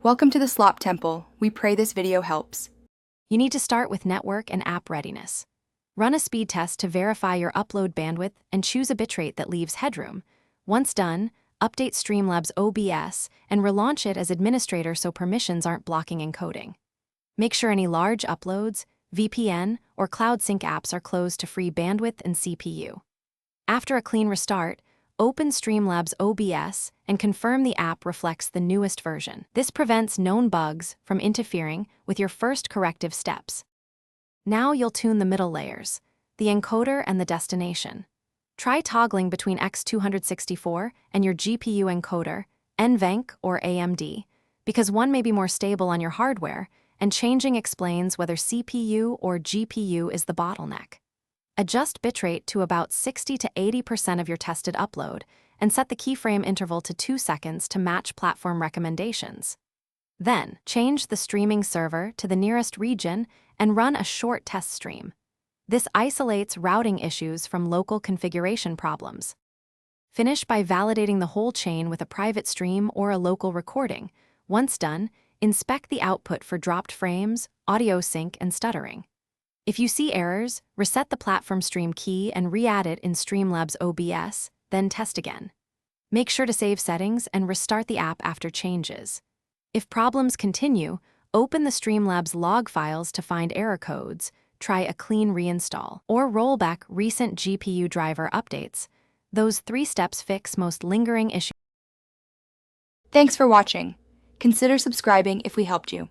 Welcome to the Slop Temple. We pray this video helps. You need to start with network and app readiness. Run a speed test to verify your upload bandwidth and choose a bitrate that leaves headroom. Once done, update Streamlabs OBS and relaunch it as administrator so permissions aren't blocking encoding. Make sure any large uploads, VPN, or cloud sync apps are closed to free bandwidth and CPU. After a clean restart, open Streamlabs OBS and confirm the app reflects the newest version. This prevents known bugs from interfering with your first corrective steps. Now you'll tune the middle layers, the encoder and the destination. Try toggling between X264 and your GPU encoder, NVENC or AMD, because one may be more stable on your hardware, and changing explains whether CPU or GPU is the bottleneck. Adjust bitrate to about 60 to 80% of your tested upload and set the keyframe interval to 2 seconds to match platform recommendations. Then, change the streaming server to the nearest region and run a short test stream. This isolates routing issues from local configuration problems. Finish by validating the whole chain with a private stream or a local recording. Once done, inspect the output for dropped frames, audio sync, and stuttering. If you see errors, reset the platform stream key and re-add it in Streamlabs OBS, then test again. Make sure to save settings and restart the app after changes. If problems continue, open the Streamlabs log files to find error codes, try a clean reinstall, or roll back recent GPU driver updates. Those 3 steps fix most lingering issues. Thanks for watching. Consider subscribing if we helped you.